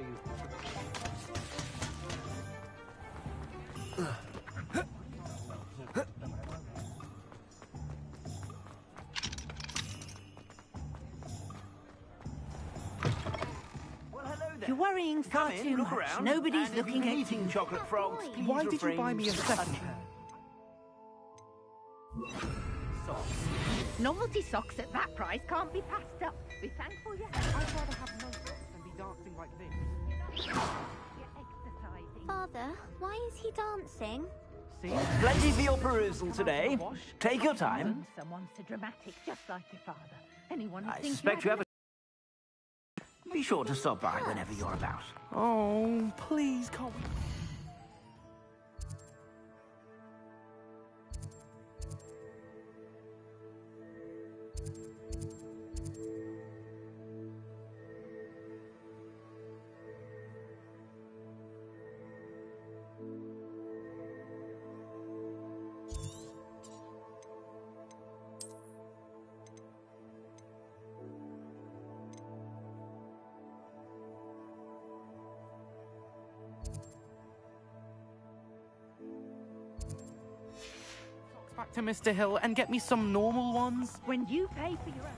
bother you. You're worrying far too much. Around, Nobody's looking at eating chocolate frogs. Why did you buy me a second pair? Socks. Novelty socks at that price can't be passed up. Be thankful you have. I'd rather have no socks than be dancing like this. You're exercising. Father, why is he dancing? See? Plenty for your perusal today. Take your time. Someone so dramatic, just like your father. Anyone who I thinks suspect you have a... Be sure to stop by whenever you're about. Oh, please, can't we... back to Mr. Hill and get me some normal ones? when you pay for your own.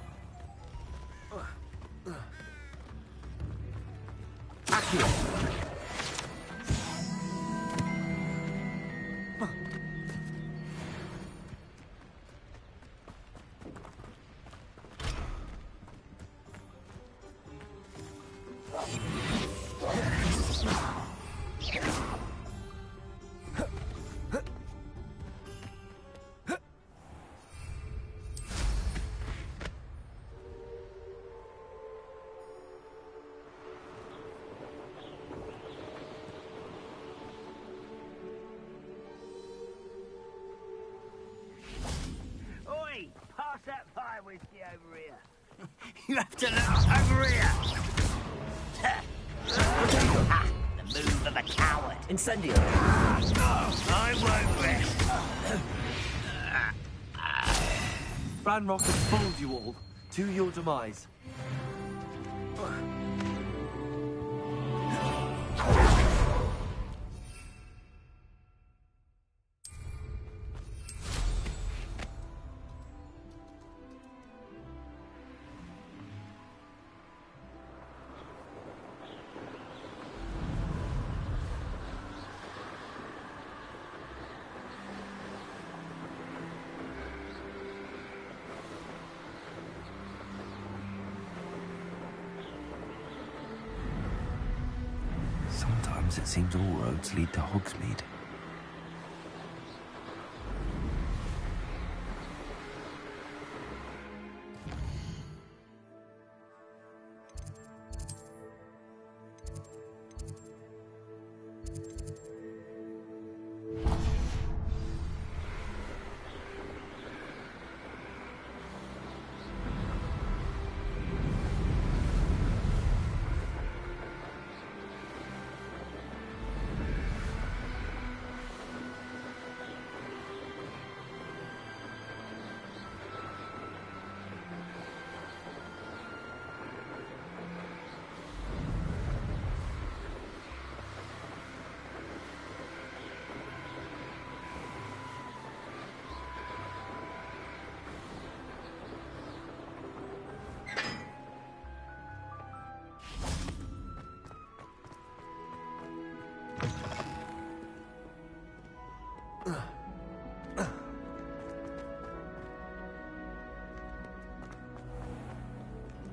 Oi! Pass that fire whiskey over here. You have to look over here. Ha, the move of a coward. Incendio. I won't rest. Ranrock has fooled you all. To your demise. Sometimes it seems all roads lead to Hogsmeade.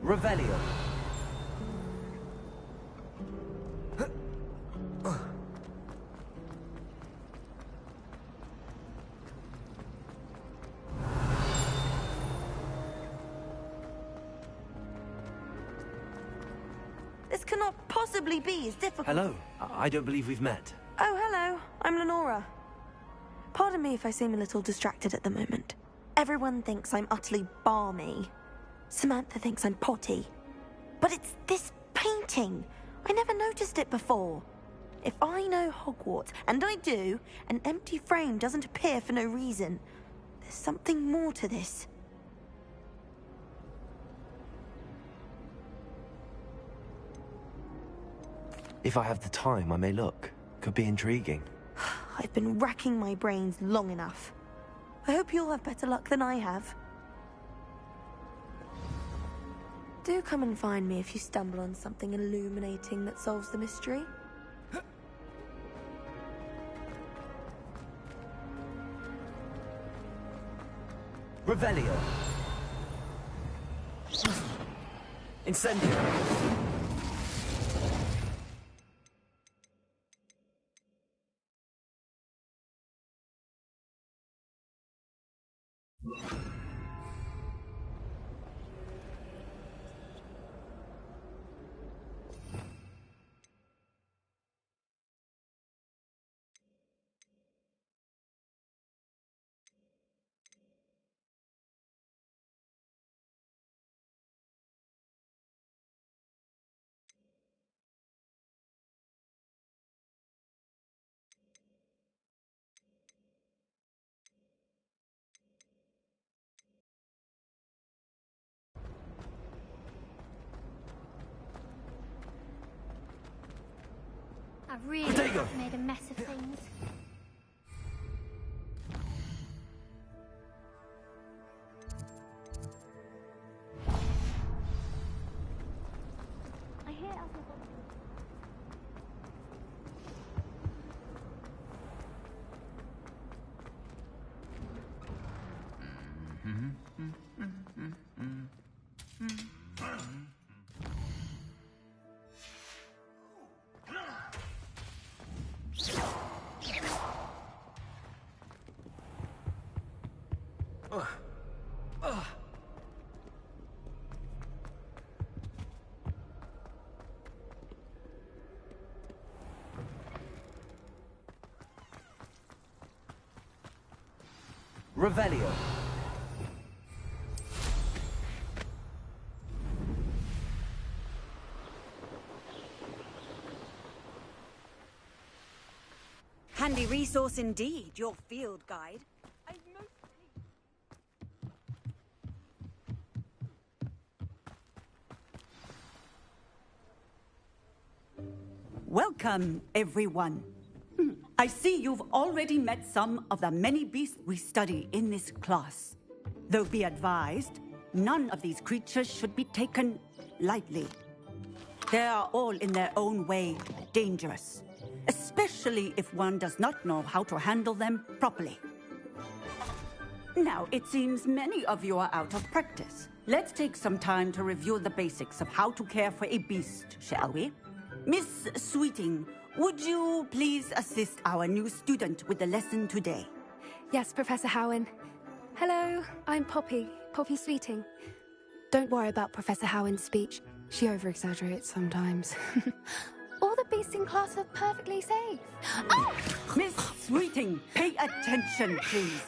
Revelio. This cannot possibly be as difficult. Hello. I don't believe we've met. Oh, hello. I'm Lenora. Pardon me if I seem a little distracted at the moment. Everyone thinks I'm utterly balmy. Samantha thinks I'm potty. But it's this painting. I never noticed it before. If I know Hogwarts, and I do, an empty frame doesn't appear for no reason. There's something more to this. If I have the time, I may look. Could be intriguing. I've been racking my brains long enough. I hope you'll have better luck than I have. Do come and find me if you stumble on something illuminating that solves the mystery. Revelio. Incendio. I really Protego. have made a mess of things. I hear other voices. Revelio. Handy resource indeed, your field guide. Welcome, everyone. I see you've already met some of the many beasts we study in this class. Though be advised, none of these creatures should be taken lightly. They are all in their own way dangerous, especially if one does not know how to handle them properly. Now, it seems many of you are out of practice. Let's take some time to review the basics of how to care for a beast, shall we? Miss Sweeting, would you please assist our new student with the lesson today? Yes, Professor Howen. Hello, I'm Poppy Sweeting. Don't worry about Professor Howen's speech. She over-exaggerates sometimes. All the beasts in class are perfectly safe. Oh! Miss Sweeting, pay attention, please.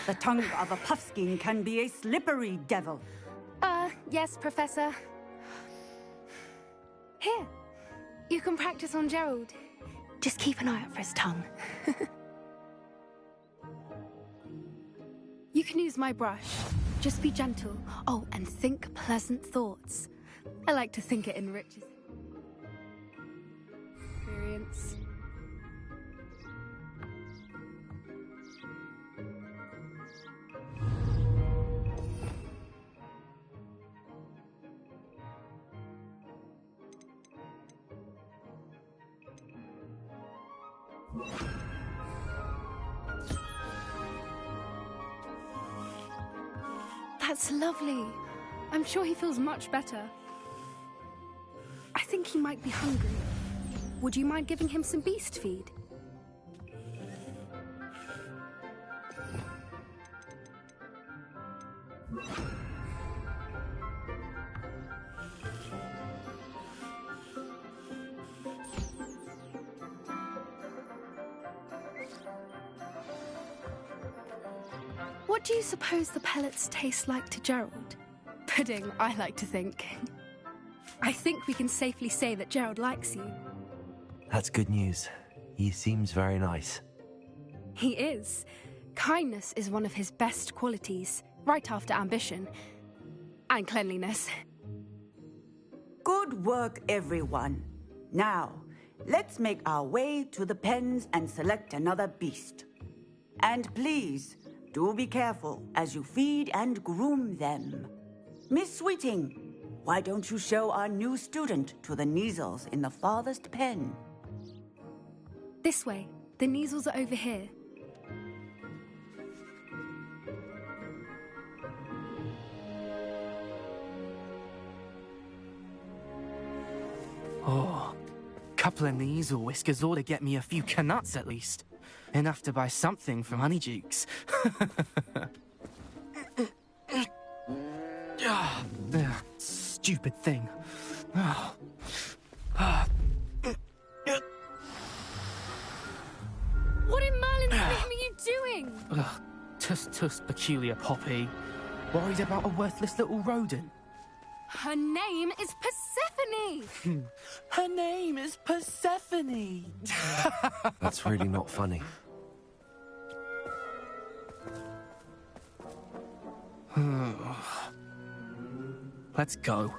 The tongue of a puffskein can be a slippery devil. Yes, Professor. Here, you can practice on Gerald. Just keep an eye out for his tongue. You can use my brush. Just be gentle. Oh, and think pleasant thoughts. I like to think it enriches experience. That's lovely. I'm sure he feels much better. I think he might be hungry. Would you mind giving him some beast feed? What do you suppose the pellets taste like to Gerald? Pudding, I like to think. I think we can safely say that Gerald likes you. That's good news. He seems very nice. He is. Kindness is one of his best qualities, right after ambition. And cleanliness. Good work, everyone. Now, let's make our way to the pens and select another beast. And please, do be careful as you feed and groom them. Miss Sweeting, why don't you show our new student to the Neasels in the farthest pen? This way. The Neasels are over here. Oh, couple of Neasel whiskers ought to get me a few canuts at least. Enough to buy something from Honeydukes. Stupid thing. What in Merlin's name are you doing? Tuss, peculiar Poppy. Worried about a worthless little rodent? Her name is Persephone! Her name is Persephone! That's really not funny. Let's go.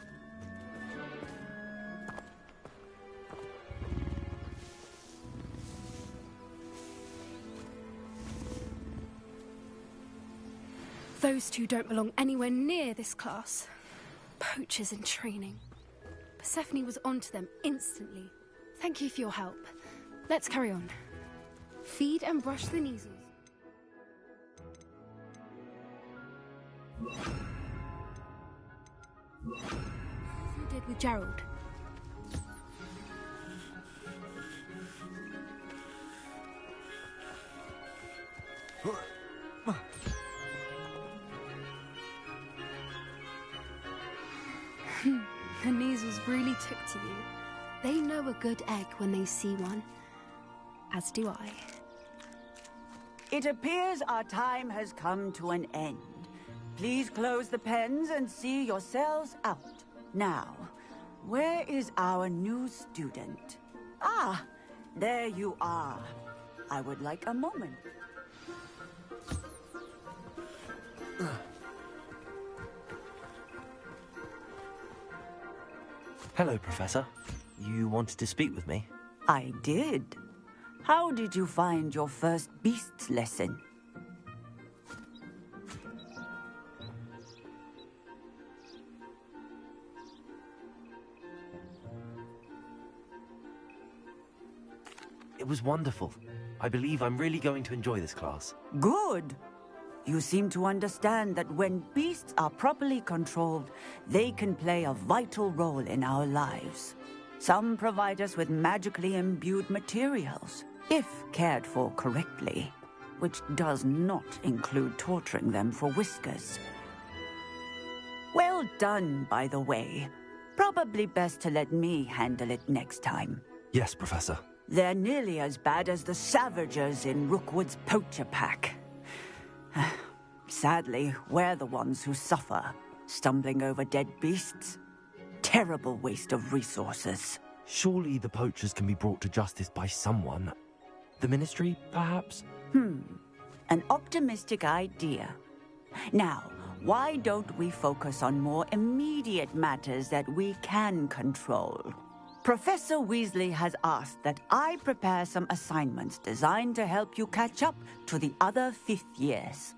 Those two don't belong anywhere near this class. Poachers in training. Persephone was onto them instantly. Thank you for your help. Let's carry on. Feed and brush the Neasels. As you did with Gerald. The Neasels really took to you. They know a good egg when they see one. As do I. It appears our time has come to an end. Please close the pens and see yourselves out. Now, where is our new student? Ah, there you are. I would like a moment. Hello, Professor. You wanted to speak with me? I did. How did you find your first beasts lesson? It was wonderful. I believe I'm really going to enjoy this class. Good. You seem to understand that when beasts are properly controlled, they can play a vital role in our lives. Some provide us with magically imbued materials, if cared for correctly, which does not include torturing them for whiskers. Well done, by the way. Probably best to let me handle it next time. Yes, Professor. They're nearly as bad as the Savagers in Rookwood's poacher pack. Sadly, we're the ones who suffer, stumbling over dead beasts. Terrible waste of resources. Surely the poachers can be brought to justice by someone. The Ministry, perhaps? An optimistic idea. Now, why don't we focus on more immediate matters that we can control? Professor Weasley has asked that I prepare some assignments designed to help you catch up to the other fifth years.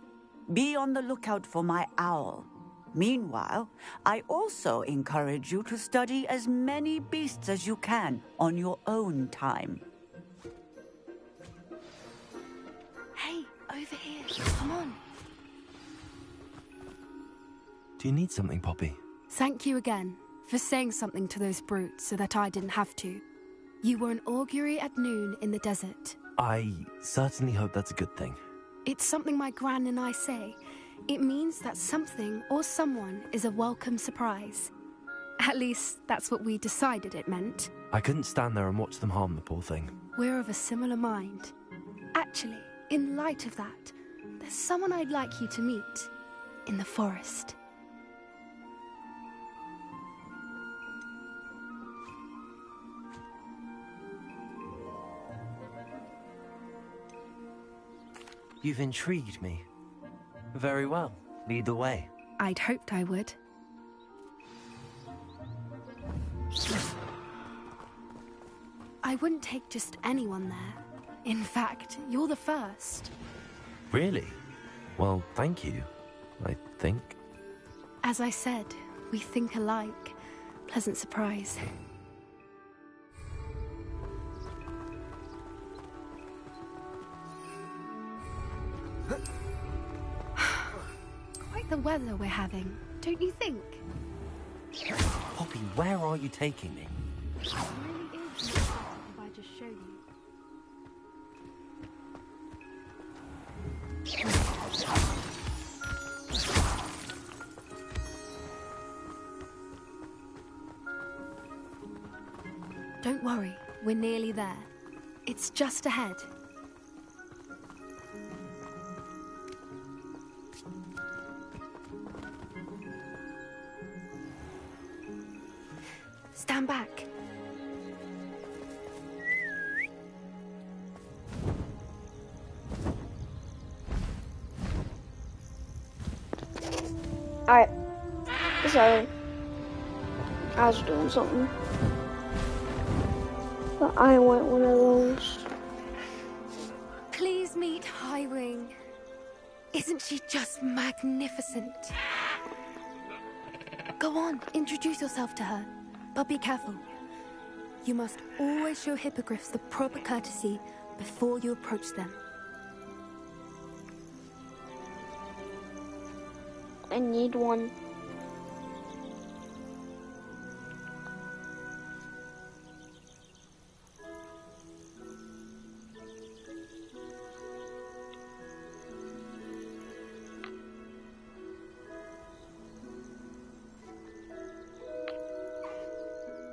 Be on the lookout for my owl. Meanwhile, I also encourage you to study as many beasts as you can on your own time. Hey, over here. Come on. Do you need something, Poppy? Thank you again for saying something to those brutes so that I didn't have to. You were an augury at noon in the desert. I certainly hope that's a good thing. It's something my gran and I say. It means that something or someone is a welcome surprise. At least, that's what we decided it meant. I couldn't stand there and watch them harm the poor thing. We're of a similar mind. Actually, in light of that, there's someone I'd like you to meet in the forest. You've intrigued me. Very well. Lead the way. I'd hoped I would. I wouldn't take just anyone there. In fact, you're the first. Really? Well, thank you, I think. As I said, we think alike. Pleasant surprise. Quite the weather we're having, don't you think? Poppy, where are you taking me? It really is if I just show you. Don't worry, we're nearly there. It's just ahead. Stand back. Sorry. I was doing something. But I want one of those. Please meet Highwing. Isn't she just magnificent? Go on, introduce yourself to her. But be careful. You must always show hippogriffs the proper courtesy before you approach them. I need one.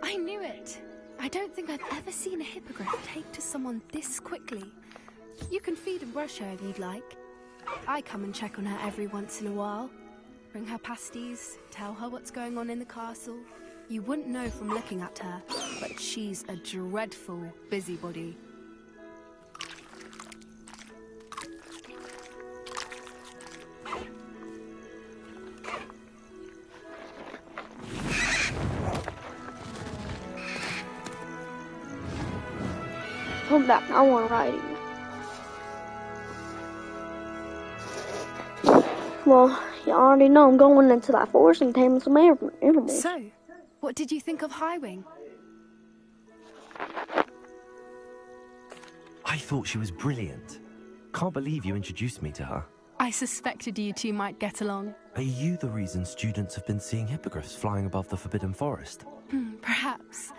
I knew it. I don't think I've ever seen a hippogriff take to someone this quickly. You can feed and brush her if you'd like. I come and check on her every once in a while. Bring her pasties, tell her what's going on in the castle. You wouldn't know from looking at her, but she's a dreadful busybody. Come back, I want to ride you. Well, you already know I'm going into that forest and taming some animals. So, what did you think of Highwing? I thought she was brilliant. Can't believe you introduced me to her. I suspected you two might get along. Are you the reason students have been seeing hippogriffs flying above the Forbidden Forest? Perhaps.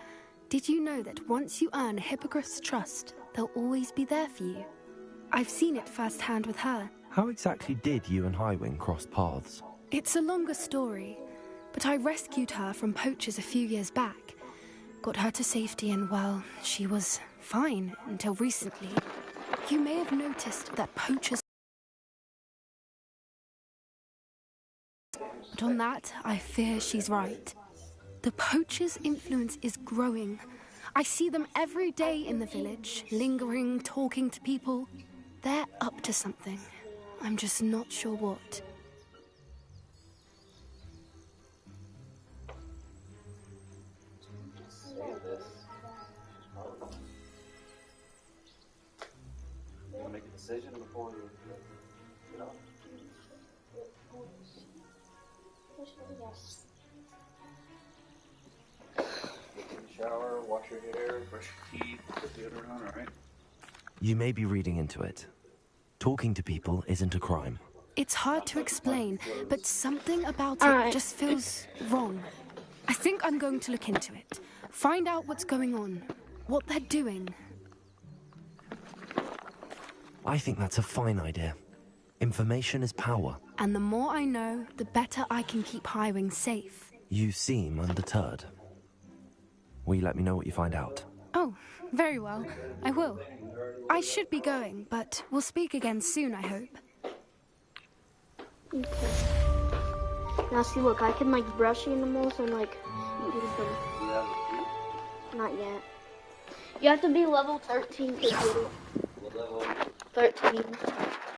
Did you know that once you earn a hippogriff's trust, they'll always be there for you? I've seen it firsthand with her. How exactly did you and Highwing cross paths? It's a longer story, but I rescued her from poachers a few years back. Got her to safety and, well, she was fine until recently. You may have noticed that poachers... But on that, I fear she's right. The poachers' influence is growing. I see them every day in the village, lingering, talking to people. They're up to something. I'm just not sure what. You make a decision before you get off. Shower, wash your hair, brush your teeth, put deodorant on, alright? You may be reading into it. Talking to people isn't a crime. It's hard to explain, but something about it just feels wrong. I think I'm going to look into it. Find out what's going on, what they're doing. I think that's a fine idea. Information is power. And the more I know, the better I can keep Highwing safe. You seem undeterred. Will you let me know what you find out? Oh, very well. I will. I should be going, but we'll speak again soon, I hope. Okay. Now see, look, I can, like, brush animals and, like, do them. Not yet. You have to be level 13 to get it. What level? 13.